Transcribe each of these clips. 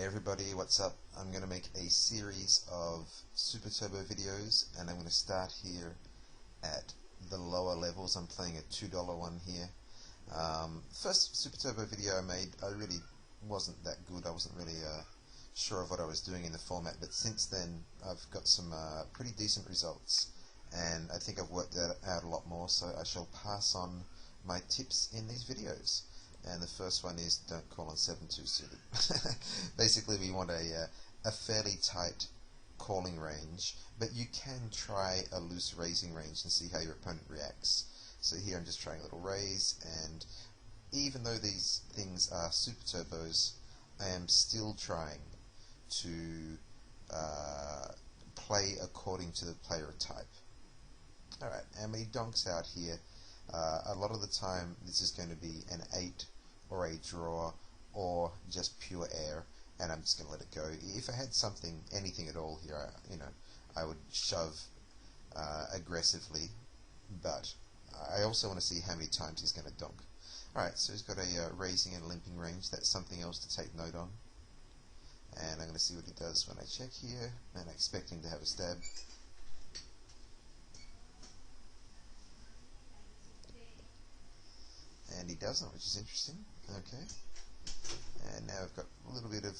everybody, what's up? I'm going to make a series of Super Turbo videos, and I'm going to start here at the lower levels. I'm playing a $2 one here. First Super Turbo video I made, I really wasn't that good. I wasn't really sure of what I was doing in the format, but since then I've got some pretty decent results, and I think I've worked that out a lot more, so I shall pass on my tips in these videos. And the first one is don't call on 7-2 suited. Basically, we want a fairly tight calling range, but you can try a loose raising range and see how your opponent reacts. So here I'm just trying a little raise, and even though these things are super turbos, I am still trying to play according to the player type. Alright, and when he donks out here, a lot of the time this is going to be an 8 or a draw or just pure air, and I'm just going to let it go. If I had something, anything at all here, I would shove aggressively, but I also want to see how many times he's going to donk. Alright, so he's got a raising and limping range. That's something else to take note on. And I'm going to see what he does when I check here, and I expect him to have a stab. And he doesn't, which is interesting. Okay. And now I've got a little bit of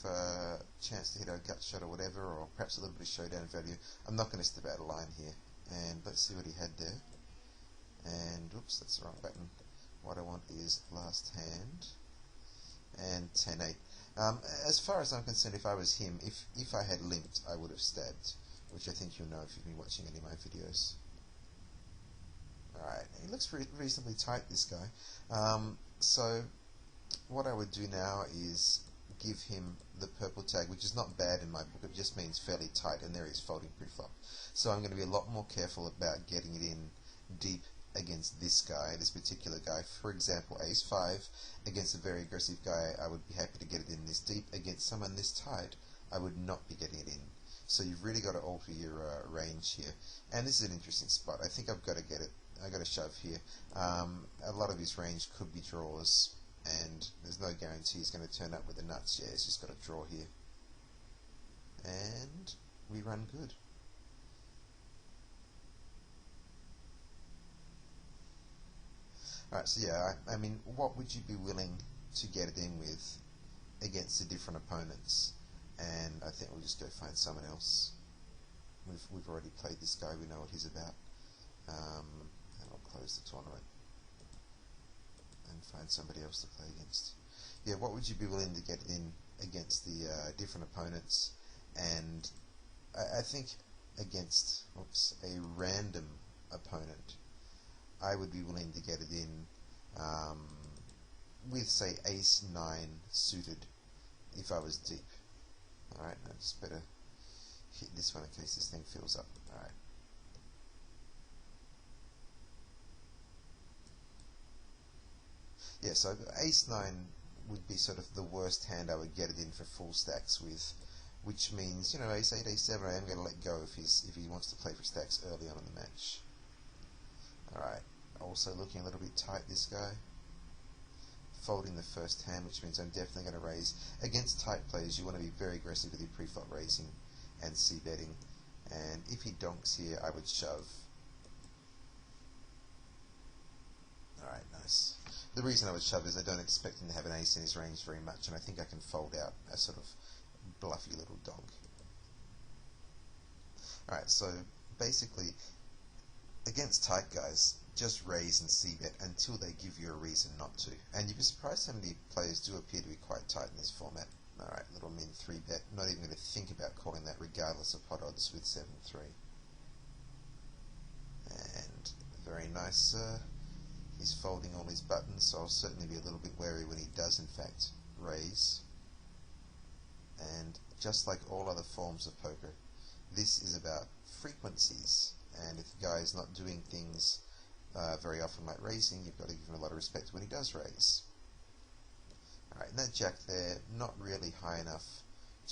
chance to hit a gut shot or whatever, or perhaps a little bit of showdown value. I'm not going to step out of line here. And let's see what he had there. And, oops, that's the wrong button. What I want is last hand. And 10-8. As far as I'm concerned, if I was him, if I had limped, I would have stabbed, which I think you'll know if you've been watching any of my videos. Alright, he looks reasonably tight, this guy. So what I would do now is give him the purple tag, which is not bad in my book, it just means fairly tight, and there he is folding pre-flop. So I'm going to be a lot more careful about getting it in deep against this guy, this particular guy. For example, ace-5 against a very aggressive guy, I would be happy to get it in this deep. Against someone this tight, I would not be getting it in. So you've really got to alter your range here. And this is an interesting spot. I think I've got to get it. I've got to shove here. A lot of his range could be draws, and there's no guarantee he's going to turn up with the nuts. Yeah, he's just got to draw here. And we run good. Alright, so yeah, I mean, what would you be willing to get it in with against the different opponents? And I think we'll just go find someone else. We've already played this guy, we know what he's about. And I'll close the tournament and find somebody else to play against. Yeah, what would you be willing to get in against the different opponents? And I think against a random opponent, I would be willing to get it in with, say, ace-9 suited if I was deep. Alright, I just better hit this one in case this thing fills up. Alright. Yeah, so ace-9 would be sort of the worst hand I would get it in for full stacks with, which means, you know, ace-8, ace-7, I am going to let go if he wants to play for stacks early on in the match. Alright, also looking a little bit tight, this guy. Folding the first hand, which means I'm definitely going to raise. Against tight players, you want to be very aggressive with your pre-flop raising and c-betting. And if he donks here, I would shove. Alright, nice. The reason I would shove is I don't expect him to have an ace in his range very much, and I think I can fold out a sort of bluffy little donk. Alright, so basically, against tight guys, just raise and c-bet until they give you a reason not to. And you'd be surprised how many players do appear to be quite tight in this format. Alright, little min 3-bet. Not even going to think about calling that regardless of pot odds with 7-3. And very nice. He's folding all his buttons, so I'll certainly be a little bit wary when he does in fact raise. And just like all other forms of poker, this is about frequencies. And if the guy is not doing things very often like raising, you've got to give him a lot of respect when he does raise. Alright, and that jack there, not really high enough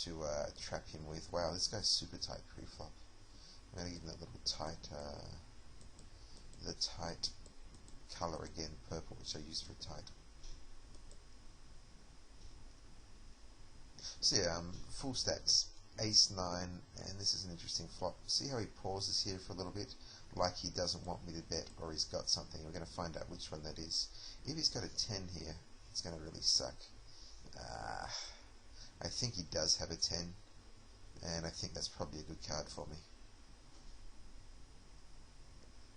to trap him with. Wow, this guy's super tight pre-flop. I'm going to give him that little tight, the tight colour again, purple, which I use for tight. So yeah, full stacks, ace 9, and this is an interesting flop. See how he pauses here for a little bit, like he doesn't want me to bet, or he's got something. We're going to find out which one that is. If he's got a 10 here, it's going to really suck. I think he does have a 10, and I think that's probably a good card for me.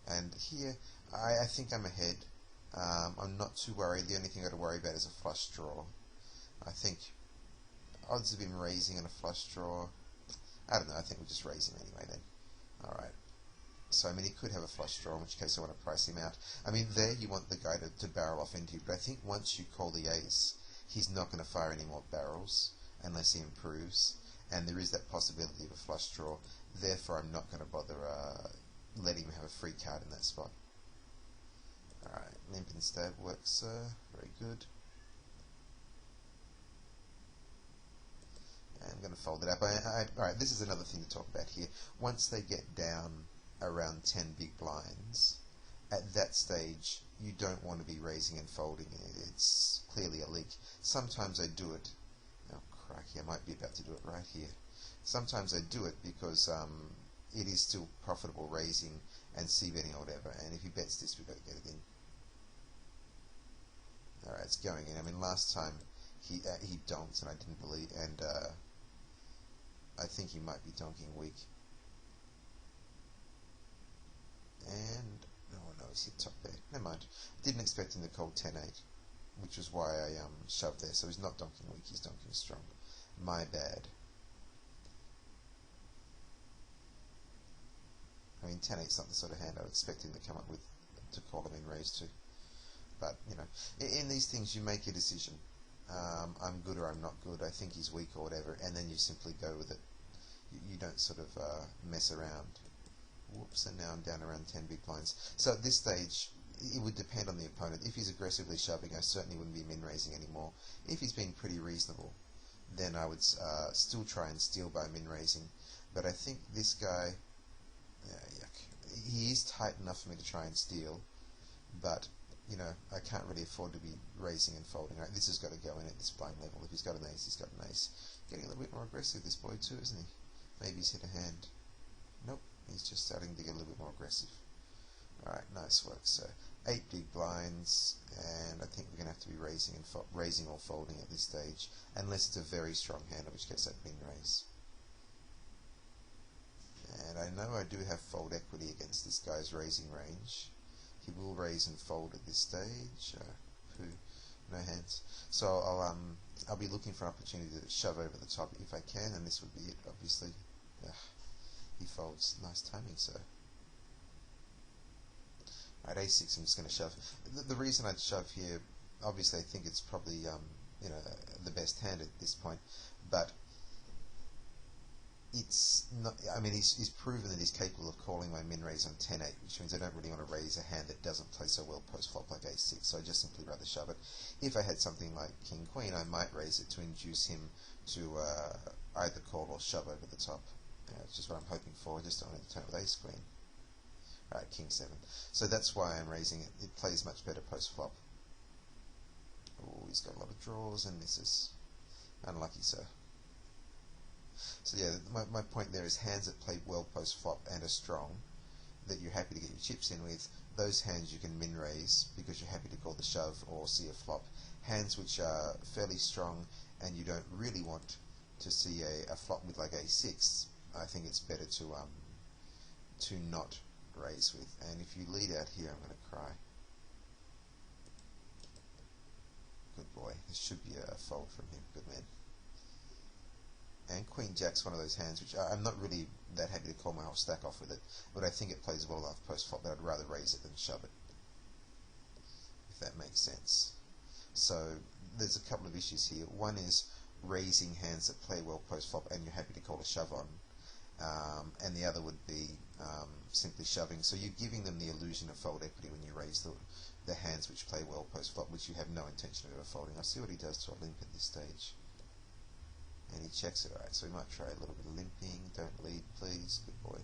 And here, I think I'm ahead. I'm not too worried. The only thing I've got to worry about is a flush draw. I think odds of him raising on a flush draw, I don't know, I think we'll just raise him anyway then. Alright. So, I mean, he could have a flush draw, in which case I want to price him out. I mean, there you want the guy to barrel off into, but I think once you call the ace, he's not going to fire any more barrels unless he improves, and there is that possibility of a flush draw. Therefore, I'm not going to bother letting him have a free card in that spot. Alright, limp and stab works very good. And I'm going to fold it up. Alright, this is another thing to talk about here. Once they get down around 10 big blinds, at that stage you don't want to be raising and folding. It's clearly a leak. Sometimes I do it. Oh crikey, I might be about to do it right here. Sometimes I do it because it is still profitable raising and c-betting or whatever, and if he bets this, we've got to get it in. Alright, it's going in. I mean, last time he donked and I didn't believe, and I think he might be donking weak. And oh no, he's hit top there. Never mind. Didn't expect him to call 10-8, which was why I shoved there. So he's not donking weak, he's donking strong. My bad. I mean, 10-8's not the sort of hand I would expect him to come up with to call him in raise to. But, you know, in these things you make a decision. I'm good or I'm not good, I think he's weak or whatever, and then you simply go with it. You don't sort of mess around. Whoops, and now I'm down around 10 big blinds. So at this stage, it would depend on the opponent. If he's aggressively shoving, I certainly wouldn't be min-raising anymore. If he's being pretty reasonable, then I would still try and steal by min-raising. But I think this guy, yuck, he is tight enough for me to try and steal, but you know, I can't really afford to be raising and folding. Right? This has got to go in at this blind level. If he's got an ace, he's got an ace. Getting a little bit more aggressive, this boy too, isn't he? Maybe he's hit a hand. Nope, he's just starting to get a little bit more aggressive. Alright, nice work. So 8 big blinds, and I think we're going to have to be raising or folding at this stage, unless it's a very strong hand, in which case I'd min raise. And I know I do have fold equity against this guy's raising range. He will raise and fold at this stage. No hands. So I'll be looking for an opportunity to shove over the top if I can, and this would be it, obviously. He folds. Nice timing, sir. Alright, a6, I'm just going to shove. The reason I'd shove here, obviously I think it's probably you know, the best hand at this point, but it's not. I mean, he's proven that he's capable of calling my min raise on 10-8, which means I don't really want to raise a hand that doesn't play so well post flop like a6. So I just simply rather shove it. If I had something like king queen, I might raise it to induce him to either call or shove over the top. It's just what I'm hoping for. I just don't want to turn it with ace queen. Alright, king 7. So that's why I'm raising it. It plays much better post flop. Oh, he's got a lot of draws and misses. Unlucky, sir. So yeah, my point there is hands that play well post flop and are strong, that you're happy to get your chips in with, those hands you can min raise because you're happy to call the shove or see a flop. Hands which are fairly strong and you don't really want to see a flop with like a6, I think it's better to not raise with. And if you lead out here, I'm going to cry. Good boy. This should be a fold from him. Good man. And Queen Jack's one of those hands which I'm not really that happy to call my whole stack off with it, but I think it plays well enough post flop that I'd rather raise it than shove it, if that makes sense. So there's a couple of issues here. One is raising hands that play well post flop and you're happy to call a shove on, and the other would be simply shoving. So you're giving them the illusion of fold equity when you raise the hands which play well post flop, which you have no intention of ever folding. I'll see what he does to a limp at this stage. And he checks it. Alright, so we might try a little bit of limping. Don't lead, please. Good boy.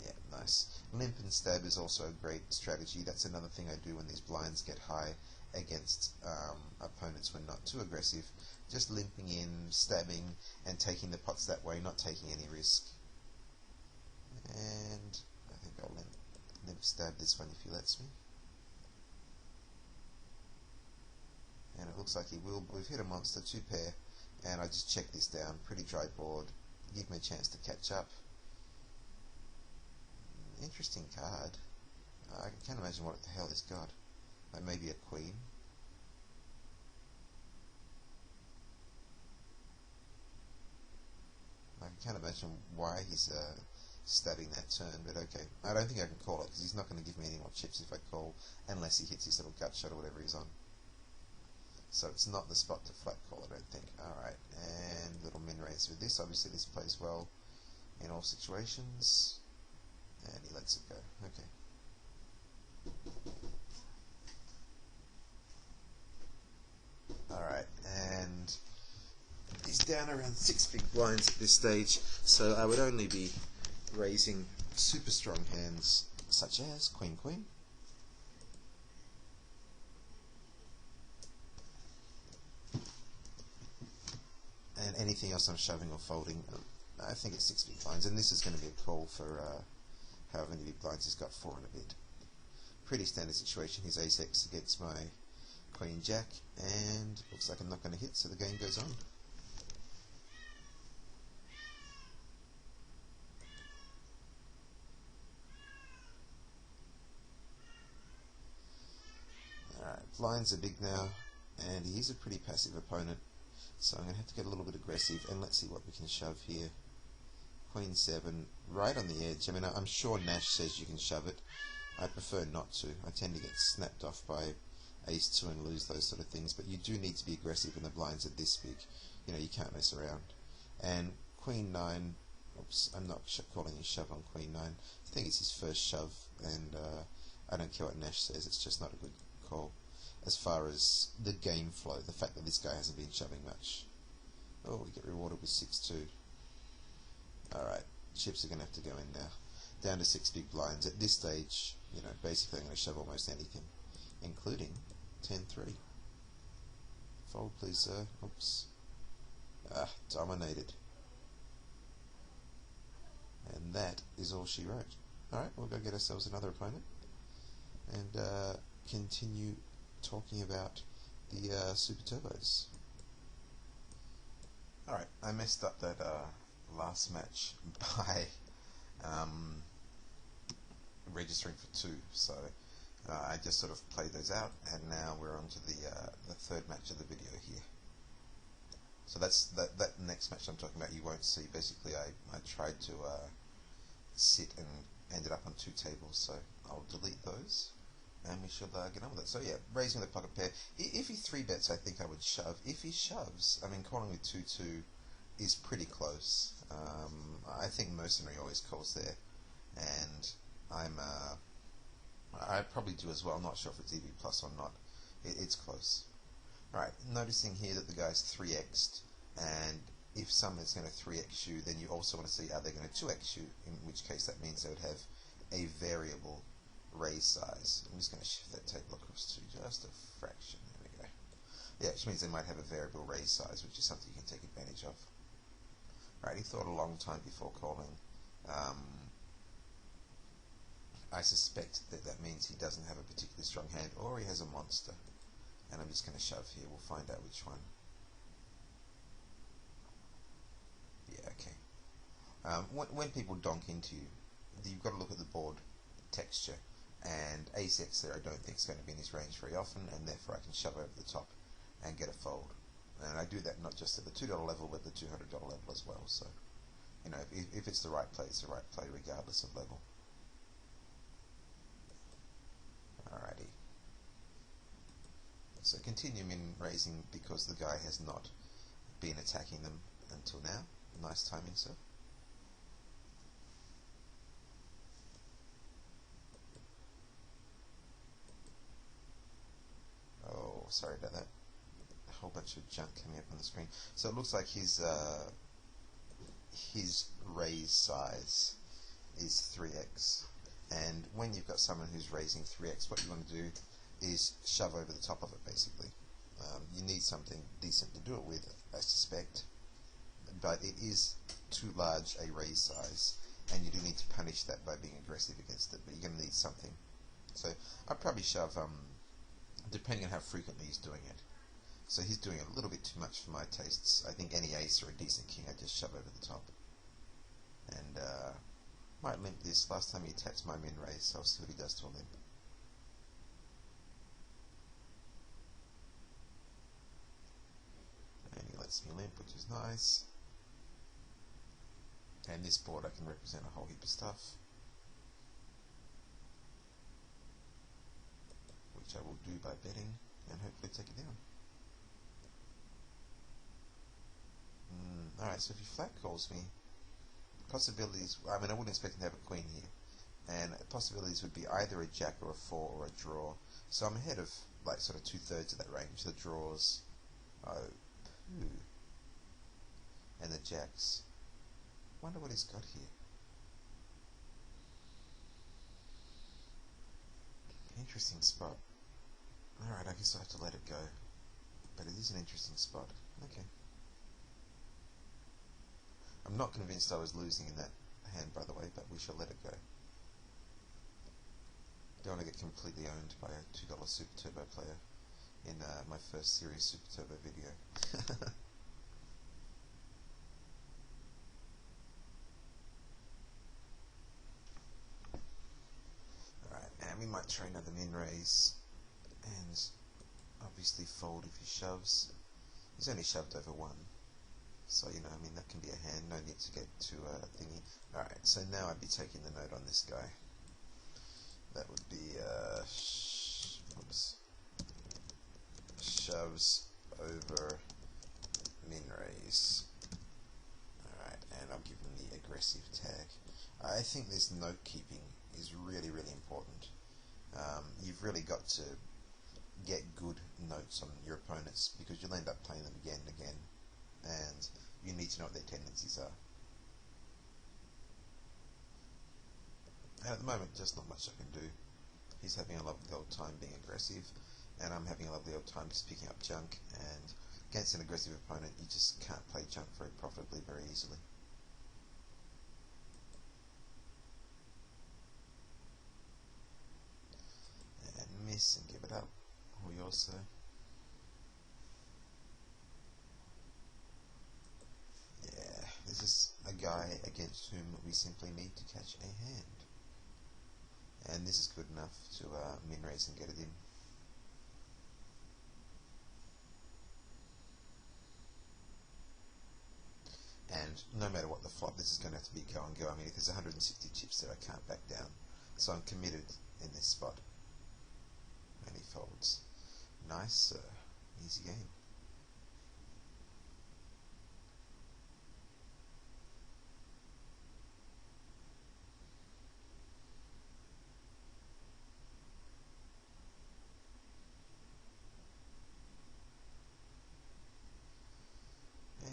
Yeah, nice. Limp and stab is also a great strategy. That's another thing I do when these blinds get high against opponents. opponents were not too aggressive, just limping in, stabbing, and taking the pots that way, not taking any risk. And I think I'll limp stab this one if he lets me. And it looks like he will. We've hit a monster, 2 pair, and I just check this down. Pretty dry board. Give me a chance to catch up. Interesting card. I can't imagine what the hell he's got. Like maybe a queen. I can't imagine why he's stabbing that turn, but okay. I don't think I can call it because he's not going to give me any more chips if I call, unless he hits his little gut shot or whatever he's on. So it's not the spot to flat call, I don't think. Alright, and little min raise with this. Obviously this plays well in all situations. And he lets it go. Okay. Alright, and he's down around 6 big blinds at this stage, so I would only be raising super strong hands such as Queen Queen. And anything else I'm shoving or folding, I think it's 6 big blinds, and this is going to be a call for however many big blinds he's got, 4 and a bit. Pretty standard situation. His ace-x against my Queen Jack, and looks like I'm not going to hit, so the game goes on. Alright, blinds are big now, and he's a pretty passive opponent. So I'm going to have to get a little bit aggressive, and let's see what we can shove here. Queen 7, right on the edge. I mean, I'm sure Nash says you can shove it. I prefer not to. I tend to get snapped off by Ace 2 and lose those sort of things, but you do need to be aggressive when the blinds are this big. You know, you can't mess around. And Queen 9, oops, I'm not calling a shove on Queen 9. I think it's his first shove, and I don't care what Nash says, it's just not a good call. As far as the game flow, the fact that this guy hasn't been shoving much. Oh, we get rewarded with 6-2. Alright, chips are going to have to go in now. Down to 6 big blinds. At this stage, you know, basically I'm going to shove almost anything, including 10-3. Fold please, sir. Oops. Dominated. And that is all she wrote. Alright, we'll go get ourselves another opponent and continue talking about the Super Turbos. Alright, I messed up that last match by registering for 2, so I just sort of played those out, and now we're on to the third match of the video here. So that's that next match I'm talking about you won't see. Basically I tried to sit and ended up on 2 tables, so I'll delete those. And we should get on with it. So yeah, raising the pocket pair. If he 3-bets, I think I would shove. If he shoves, I mean, calling with 2-2 is pretty close. I think Mercenary always calls there, and I probably do as well. Not sure if it's EV plus or not. It's close. Alright, noticing here that the guy's 3x'd, and if someone's going to 3x you, then you also want to see are they going to 2x you, in which case that means they would have a variable raise size. I'm just going to shift that table across to just a fraction. There we go. Yeah, which means they might have a variable raise size, which is something you can take advantage of. Right, he thought a long time before calling. I suspect that that means he doesn't have a particularly strong hand, or he has a monster. And I'm just going to shove here. We'll find out which one. Yeah, okay. When people donk into you, you've got to look at the board texture. And ace-x there I don't think is going to be in his range very often, and therefore I can shove over the top and get a fold. And I do that not just at the $2 level, but the $200 level as well. So, you know, if it's the right play, it's the right play regardless of level. Alrighty. So continue min raising because the guy has not been attacking them until now. Nice timing, sir. Oh, sorry about that. A whole bunch of junk coming up on the screen. So it looks like his raise size is 3x. And when you've got someone who's raising 3x, what you want to do is shove over the top of it, basically. You need something decent to do it with, I suspect. But it is too large a raise size, and you do need to punish that by being aggressive against it, but you're going to need something. So I'd probably shove, depending on how frequently he's doing it. So he's doing a little bit too much for my tastes. I think any ace or a decent king I just shove over the top. And might limp this. Last time he taps my min raise, so I'll see what he does to a limp. And he lets me limp, which is nice. And this board I can represent a whole heap of stuff, which I will do by betting and hopefully take it down. Alright, so if he flat calls me, possibilities, I mean I wouldn't expect him to have a queen here, and possibilities would be either a jack or a 4 or a draw, so I'm ahead of like sort of 2/3 of that range. The draws, and the jacks. Wonder what he's got here. Interesting spot. Alright, I guess I have to let it go, but it is an interesting spot. Okay. I'm not convinced I was losing in that hand, by the way, but we shall let it go. Don't want to get completely owned by a $2 Super Turbo player in my first series Super Turbo video. Alright, and we might try another min raise, and obviously fold if he shoves. He's only shoved over 1. So, you know, I mean, that can be a hand, no need to get to a thingy. Alright, so now I'd be taking the note on this guy. That would be, shoves over min raise. Alright, and I'll give him the aggressive tag. I think this note keeping is really, really important. You've really got to get good notes on your opponents, because you'll end up playing them again and again, and you need to know what their tendencies are. And at the moment, just not much I can do. He's having a lovely old time being aggressive, and I'm having a lovely old time just picking up junk, and against an aggressive opponent you just can't play junk very profitably very easily. And miss and give it up. We also this is a guy against whom we simply need to catch a hand. And this is good enough to min raise and get it in. And no matter what the flop, this is going to have to be go and go. I mean, if there's 160 chips there, I can't back down. So I'm committed in this spot. And he folds. Nice, easy game.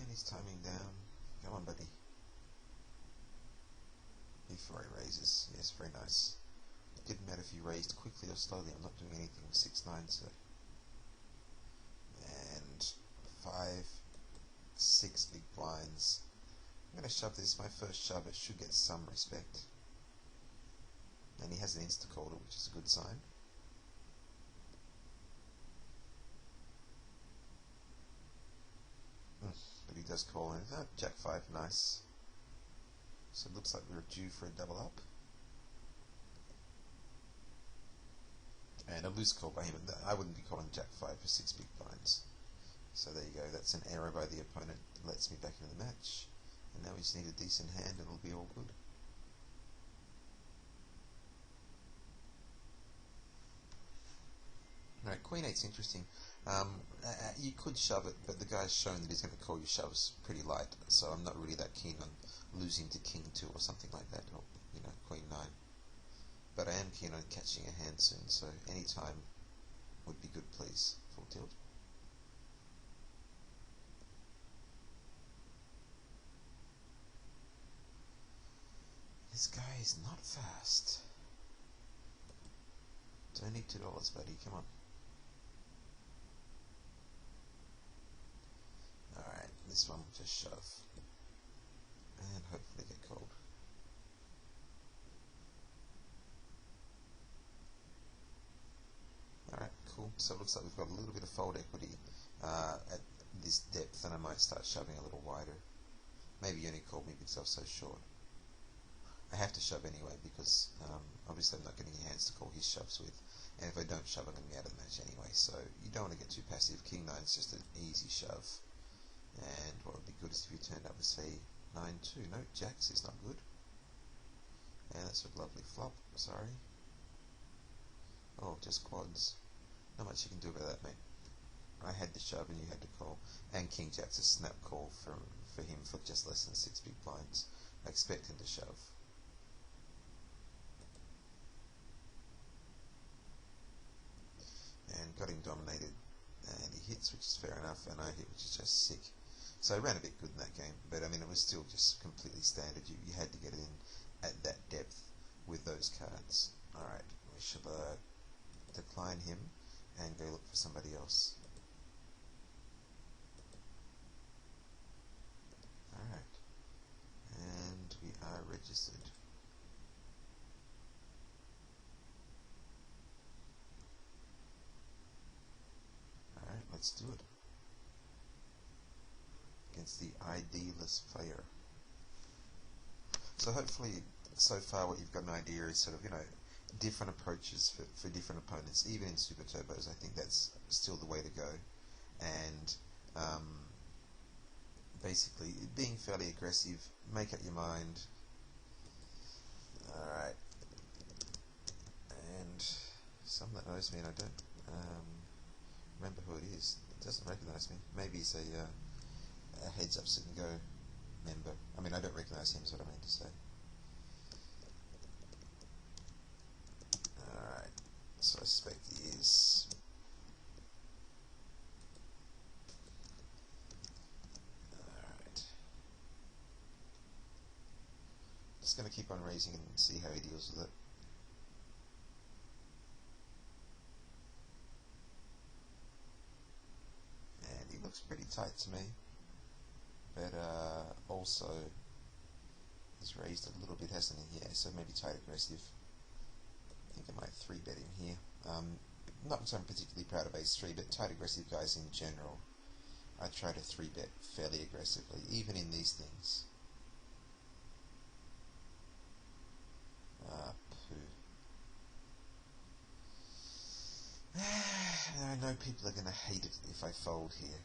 He's timing down. Come on, buddy. Before he raises. Yes, very nice. It didn't matter if he raised quickly or slowly. I'm not doing anything with 6-9, so. And 5, 6 big blinds. I'm going to shove this. My first shove. It should get some respect. And he has an insta-caller, which is a good sign. But he does call in. Jack 5, nice. So it looks like we're due for a double up. And a loose call by him. I wouldn't be calling Jack 5 for 6 big blinds. So there you go. That's an error by the opponent. It lets me back into the match. And now we just need a decent hand and it'll be all good. Alright, Queen 8's interesting. You could shove it, but the guy's shown that he's going to call your shoves pretty light, so I'm not really that keen on losing to King 2 or something like that, or, you know, Queen 9. But I am keen on catching a hand soon, so any time would be good, please. Full tilt. This guy is not fast. Don't need $2, buddy, come on. a shove. And hopefully get called. Alright, cool. So it looks like we've got a little bit of fold equity at this depth, and I might start shoving a little wider. Maybe you only called me because I was so short. I have to shove anyway because obviously I'm not getting any hands to call his shoves with, and if I don't shove I'm going to be out of the match anyway, so you don't want to get too passive. King 9 is just an easy shove, and what would be good is if you turned up with say 9-2. No, jacks is not good, and that's a lovely flop. Sorry. Oh, just quads. Not much you can do about that, mate. I had to shove and you had to call, and King Jack's a snap call for him for just less than 6 big blinds. I expect him to shove. And got him dominated, and he hits, which is fair enough, and I hit, which is just sick. So I ran a bit good in that game, but I mean it was still just completely standard. You had to get it in at that depth with those cards. Alright, we shall decline him and go look for somebody else. Alright, and we are registered. Alright, let's do it. Against the ID-less player. So hopefully, so far what you've got an idea is sort of, you know, different approaches for different opponents. Even in Super Turbos, I think that's still the way to go. And basically, being fairly aggressive, make up your mind. Alright. And someone that knows me and I don't remember who it is. It doesn't recognise me. Maybe he's a HeadsUp Sit and Go member. I mean, I don't recognise him, is what I meant to say. Alright, so I suspect he is. Alright. Just going to keep on raising and see how he deals with it. And he looks pretty tight to me. But also he's raised a little bit, hasn't he? Yeah, so maybe tight aggressive. I think I might 3-bet him here. Not because I'm particularly proud of ace-3, but tight aggressive guys in general, I try to 3-bet fairly aggressively, even in these things. Poo. I know people are going to hate it if I fold here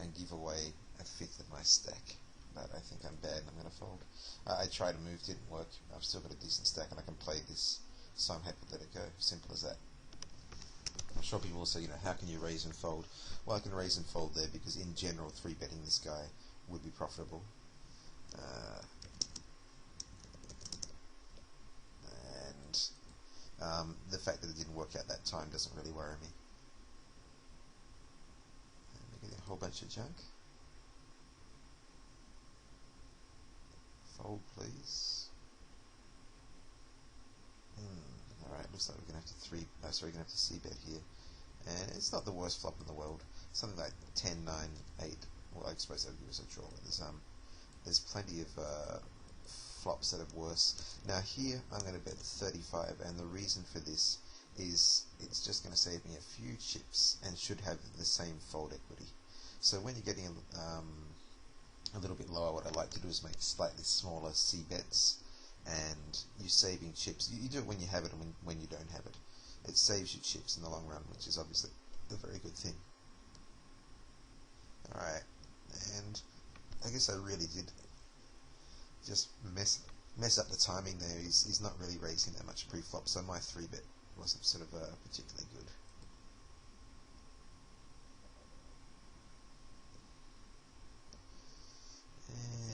and give away a fifth of my stack, but I think I'm bad and I'm going to fold. I tried a move, didn't work. I've still got a decent stack and I can play this, so I'm happy to let it go. Simple as that. I'm sure people will say, you know, how can you raise and fold? Well, I can raise and fold there because in general 3-betting this guy would be profitable. And the fact that it didn't work out that time doesn't really worry me. And we're getting a whole bunch of junk. Fold, please. Alright, looks like we're going to have to we're going to have to c-bet here. And it's not the worst flop in the world. Something like 10, 9, 8. Well, I suppose that would give us a draw. But there's plenty of flops that are worse. Now here, I'm going to bet 35, and the reason for this is it's just going to save me a few chips and should have the same fold equity. So when you're getting a little bit lower, what I like to do is make slightly smaller c-bets, and you're saving chips. You do it when you have it and when you don't have it. It saves you chips in the long run, which is obviously a very good thing. Alright, and I guess I really did just mess up the timing there. He's not really raising that much pre-flop, so my 3-bet wasn't sort of particularly good.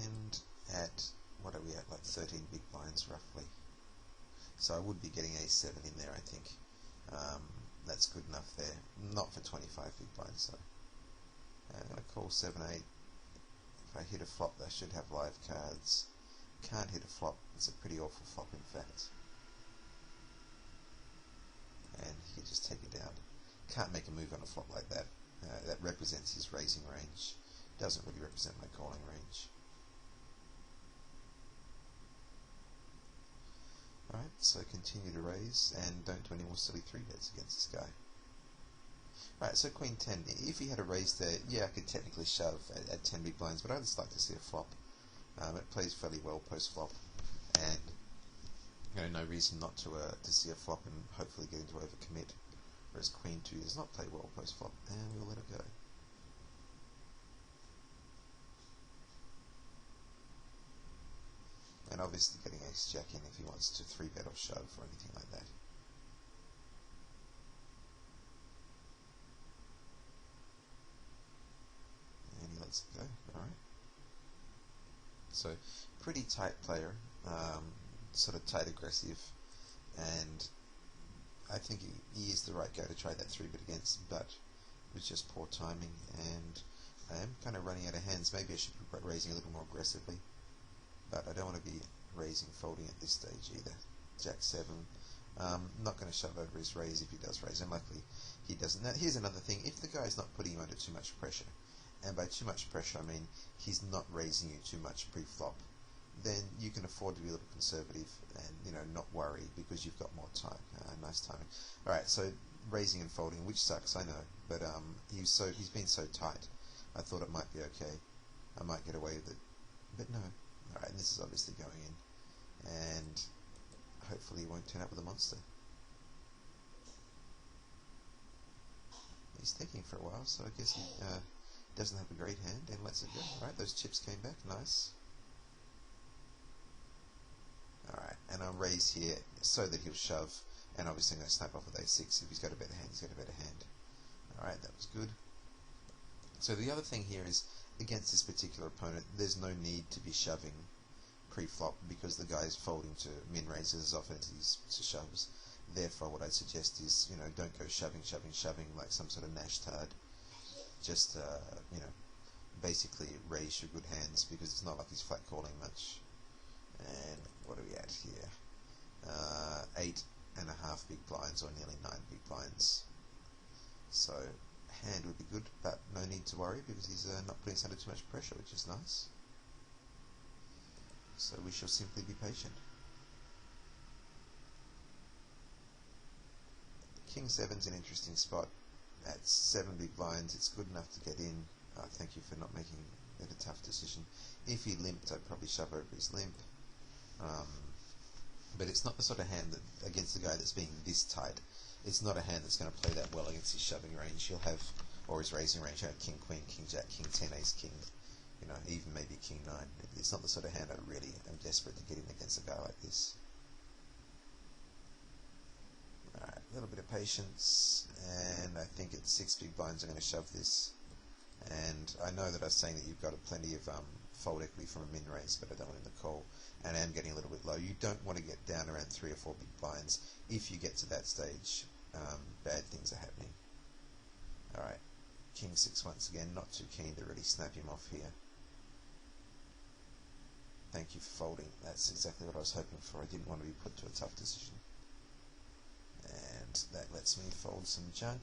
And at, what are we at, like 13 big blinds roughly. So I would be getting a7 in there, I think. That's good enough there. Not for 25 big blinds though. I'm going to call 7-8. If I hit a flop, I should have live cards. Can't hit a flop. It's a pretty awful flop, in fact. And he can just take it down. Can't make a move on a flop like that. That represents his raising range. doesn't really represent my calling range. Alright, so continue to raise and don't do any more silly 3-bets against this guy. Alright, so Queen 10. If he had a raise there, yeah, I could technically shove at 10 big blinds, but I'd just like to see a flop. It plays fairly well post-flop, and no reason not to see a flop and hopefully get into overcommit. Whereas Queen 2 does not play well post-flop, and we'll let it go. And obviously getting ace-jack in if he wants to 3-bet or shove or anything like that. And he lets it go, alright. So, pretty tight player, sort of tight aggressive, and I think he is the right guy to try that 3-bet against, but it was just poor timing, and I am kind of running out of hands. Maybe I should be raising a little more aggressively, but I don't want to be raising folding at this stage either. Jack 7, not going to shove over his raise if he does raise, and likely he doesn't. Now here's another thing, if the guy's not putting you under too much pressure, and by too much pressure I mean he's not raising you too much pre-flop, then you can afford to be a little conservative and not worry because you've got more time. Nice timing. Alright, so raising and folding, which sucks, I know, but he's been so tight. I thought it might be okay. I might get away with it, but no. Alright, and this is obviously going in, and hopefully he won't turn up with a monster. He's thinking for a while, so I guess he doesn't have a great hand and lets it go. Alright, those chips came back, nice. Alright, and I'll raise here so that he'll shove, and obviously I'm going to snap off with a6. If he's got a better hand, he's got a better hand. Alright, that was good. So the other thing here is, against this particular opponent, there's no need to be shoving pre-flop because the guy's folding to min raises as often as he's to shoves. Therefore, what I'd suggest is, don't go shoving like some sort of Nash tard. Just, basically raise your good hands because it's not like he's flat calling much. And what are we at here? 8.5 big blinds, or nearly 9 big blinds. So hand would be good, but no need to worry because he's not putting us under too much pressure, which is nice. So we shall simply be patient. King 7's an interesting spot. At 7 big blinds, it's good enough to get in. Thank you for not making it a tough decision. If he limped, I'd probably shove over his limp. But it's not the sort of hand that, against the guy that's being this tight, it's not a hand that's going to play that well against his shoving range. He'll have, or his raising range, King, Queen, King, Jack, King 10, Ace, King, even maybe King 9. It's not the sort of hand I really am desperate to get in against a guy like this. Alright, a little bit of patience, and I think at 6 big blinds I'm going to shove this. And I know that I was saying that you've got plenty of fold equity from a min raise, but I don't want him to call, and I am getting a little bit low. You don't want to get down around 3 or 4 big blinds. If you get to that stage, bad things are happening. Alright, King 6 once again, not too keen to really snap him off here. Thank you for folding. That's exactly what I was hoping for. I didn't want to be put to a tough decision. And that lets me fold some junk.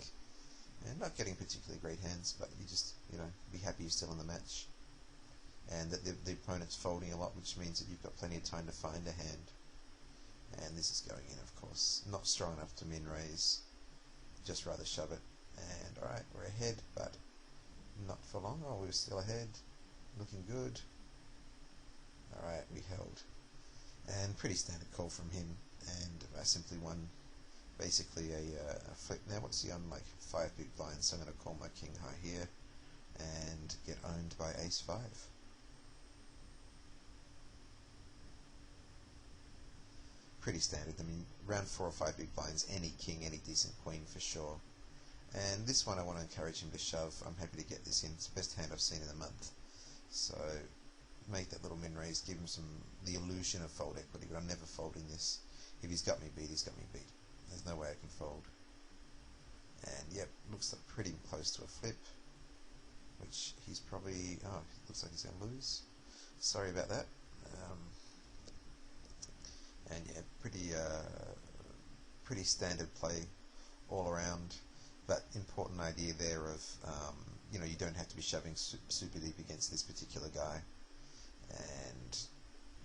And not getting particularly great hands, but you just, be happy you're still in the match. And that the opponent's folding a lot, which means that you've got plenty of time to find a hand. And this is going in, of course. Not strong enough to min raise. Just rather shove it. And alright, we're ahead, but not for long. Oh, we're still ahead. Looking good. Alright, we held. And pretty standard call from him. And I simply won basically a flip. Now what's he on? Like 5 big blinds, so I'm going to call my king high here and get owned by ace 5. Pretty standard. I mean, round 4 or 5 big blinds, any king, any decent queen for sure. And this one I want to encourage him to shove. I'm happy to get this in. It's the best hand I've seen in a month. So make that little min raise, give him the illusion of fold equity, but I'm never folding this. If he's got me beat, he's got me beat. There's no way I can fold. And yep, looks like pretty close to a flip, which he's probably, looks like he's going to lose. Sorry about that. And yeah, pretty standard play all around, but important idea there of you know, you don't have to be shoving super deep against this particular guy. And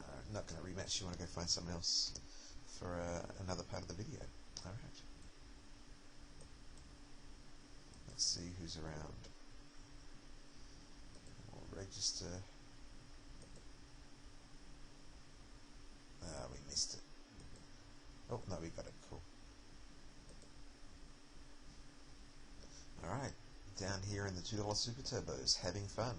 I'm not going to rematch. You want to go find someone else for another part of the video. Alright. Let's see who's around. We'll register. We missed it. Oh, no, we got it. Cool. Alright. Down here in the $2 Super Turbos, having fun.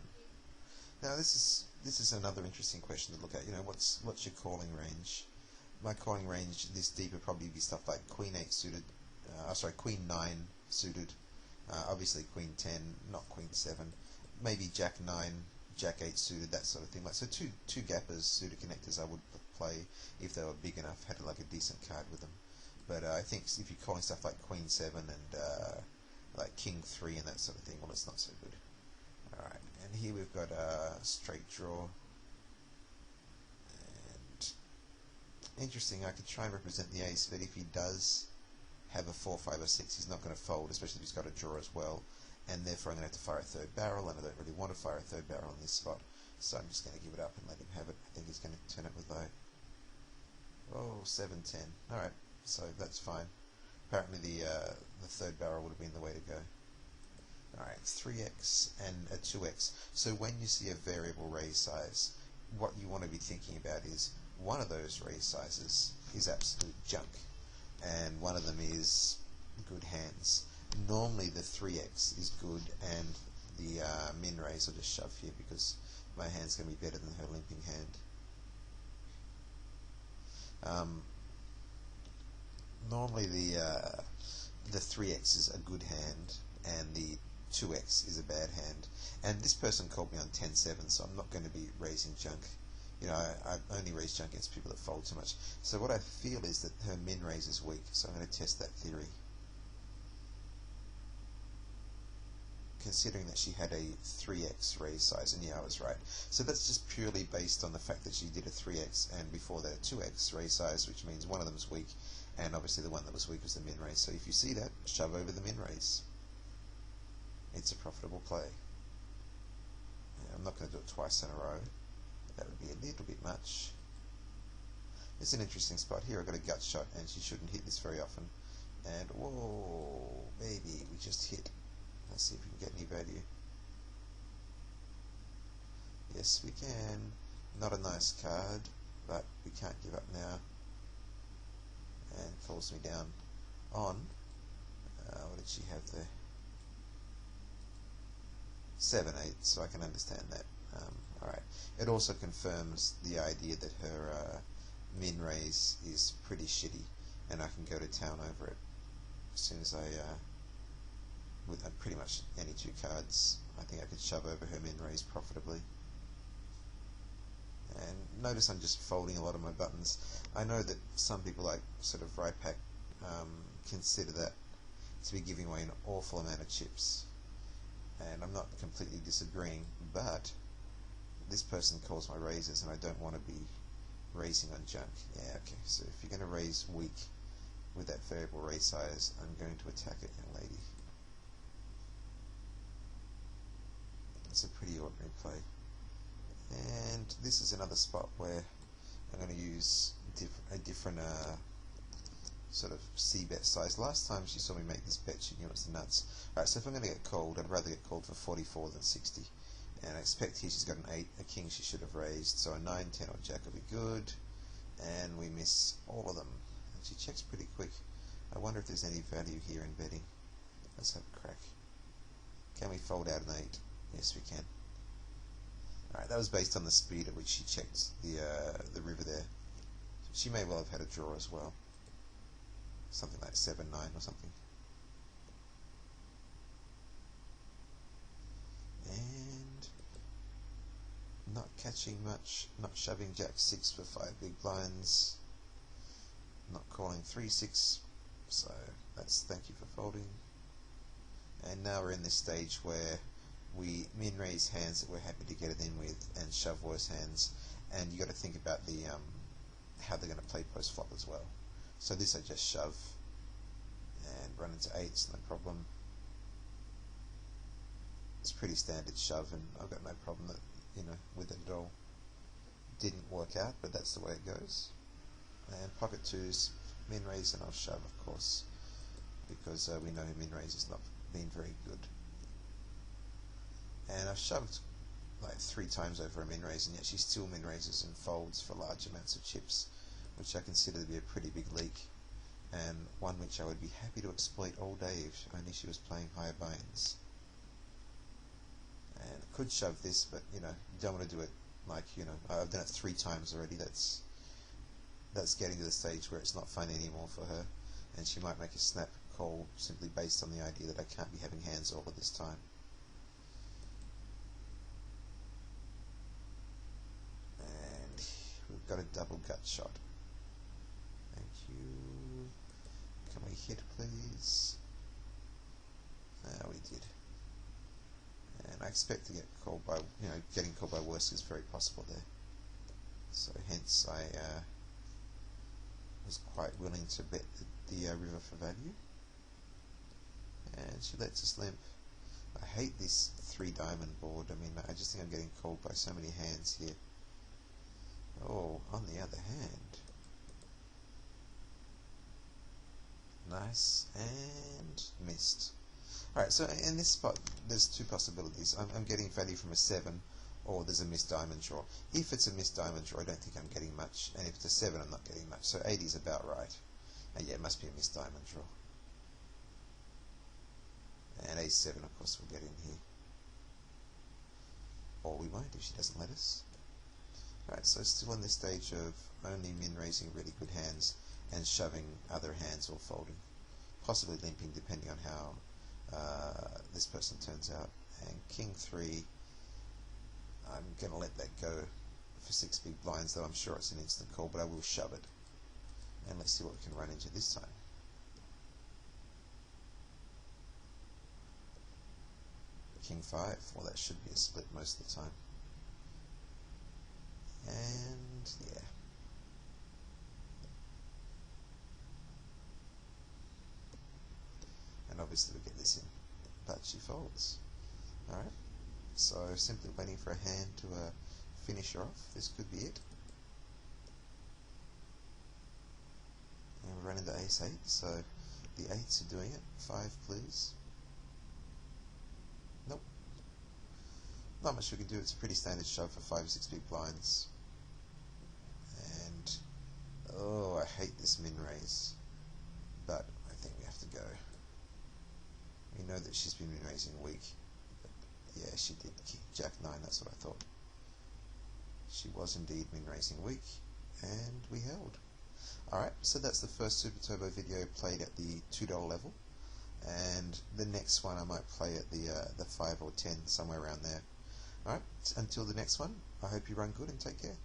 Now this is another interesting question to look at. You know, what's your calling range? My calling range this deep would probably be stuff like Queen 8 suited, Queen 9 suited, obviously Queen 10, not Queen 7, maybe Jack 9, Jack 8 suited, that sort of thing. Like, so two gappers suited connectors I would play if they were big enough, had like a decent card with them. But I think if you're calling stuff like Queen 7 and like King 3 and that sort of thing, well, it's not so good. Alright, and here we've got a straight draw. And interesting, I could try and represent the ace, but if he does have a 4, 5 or 6, he's not going to fold, especially if he's got a draw as well. And therefore I'm going to have to fire a third barrel, and I don't really want to fire a third barrel in this spot. So I'm just going to give it up and let him have it. I think he's going to turn it with low. Oh, 7-10. Alright, so that's fine. Apparently the third barrel would have been the way to go. Alright, 3x and a 2x. So when you see a variable raise size, what you want to be thinking about is one of those raise sizes is absolute junk, and one of them is good hands. Normally the 3x is good, and the min raise will just shove here because my hand's going to be better than her limping hand. Normally the 3x is a good hand, and the 2x is a bad hand. And this person called me on 10-7, so I'm not going to be raising junk. You know, I only raise junk against people that fold too much. So what I feel is that her min raise is weak, so I'm going to test that theory. Considering that she had a 3x raise size, and yeah, I was right. So that's just purely based on the fact that she did a 3x and before that a 2x raise size, which means one of them is weak, and obviously the one that was weak was the min raise. So if you see that, shove over the min raise. It's a profitable play. I'm not going to do it twice in a row. That would be a little bit much. It's an interesting spot here. I've got a gut shot, and she shouldn't hit this very often. And whoa, baby, we just hit. Let's see if we can get any value. Yes, we can. Not a nice card, but we can't give up now. And calls me down on. What did she have there? 7-8, so I can understand that. Alright. It also confirms the idea that her min raise is pretty shitty, and I can go to town over it as soon as I, with pretty much any two cards, I think I could shove over her min raise profitably. And notice I'm just folding a lot of my buttons. I know that some people like sort of Rypack consider that to be giving away an awful amount of chips, and I'm not completely disagreeing, but this person calls my raises and I don't want to be raising on junk. Yeah, okay, so if you're going to raise weak with that variable raise size, I'm going to attack it, young lady. It's a pretty ordinary play. And this is another spot where I'm going to use a different sort of c-bet size. Last time she saw me make this bet, she knew it was the nuts. Alright, so if I'm going to get called, I'd rather get called for 44 than 60. And I expect here she's got an 8, a king she should have raised, so a 9, 10 or jack will be good. And we miss all of them. And she checks pretty quick. I wonder if there's any value here in betting. Let's have a crack. Can we fold out an 8? Yes, we can. Alright, that was based on the speed at which she checked the river there. She may well have had a draw as well. Something like 7-9 or something. And not catching much, not shoving jack 6 for 5 big blinds, not calling 3-6, so that's thank you for folding. And now we're in this stage where we min raise hands that we're happy to get it in with and shove worse hands, and you got to think about the how they're going to play post flop as well. So this I just shove and run into 8s, no problem. It's pretty standard shove, and I've got no problem that, with it at all. Didn't work out, but that's the way it goes. And pocket twos, min raise, and I'll shove, of course, because we know min raise has not been very good. And I've shoved like 3 times over a min raise, and yet she still min raises and folds for large amounts of chips, which I consider to be a pretty big leak, and one which I would be happy to exploit all day if only she was playing higher buy-ins. And I could shove this, but you don't want to do it like, I've done it 3 times already. That's getting to the stage where it's not fun anymore for her, and she might make a snap call simply based on the idea that I can't be having hands all of this time. And we've got a double gut shot. Thank you. Can we hit, please? We did. And I expect to get called by, getting called by worse is very possible there. So hence I was quite willing to bet the river for value. And she lets us limp. I hate this 3 diamond board. I mean, I just think I'm getting called by so many hands here. Oh, on the other hand, nice, and missed. Alright, so in this spot there's 2 possibilities. I'm getting value from a 7, or there's a missed diamond draw. If it's a missed diamond draw, I don't think I'm getting much, and if it's a 7, I'm not getting much. So 80 is about right. And yeah, it must be a missed diamond draw. And A7, of course, we'll get in here. Or we won't if she doesn't let us. Alright, so still in this stage of only min-raising really good hands and shoving other hands or folding. Possibly limping, depending on how this person turns out. And King 3, I'm going to let that go for 6 big blinds, though I'm sure it's an instant call, but I will shove it. And let's see what we can run into this time. King 5, well, that should be a split most of the time. And yeah. And obviously we get this in, but she folds. Alright, so simply waiting for a hand to finish her off. This could be it. And we're running the ace 8, so the 8s are doing it. 5, please. Nope. Not much we can do. It's a pretty standard shove for 5 or 6 big blinds. And oh, I hate this min raise, but I think we have to go. We know that she's been min raising weak, but yeah, she did kick Jack 9. That's what I thought. She was indeed min raising weak, and we held. Alright, so that's the first Super Turbo video played at the $2 level, and the next one I might play at the 5 or 10, somewhere around there. Alright, until the next one, I hope you run good and take care.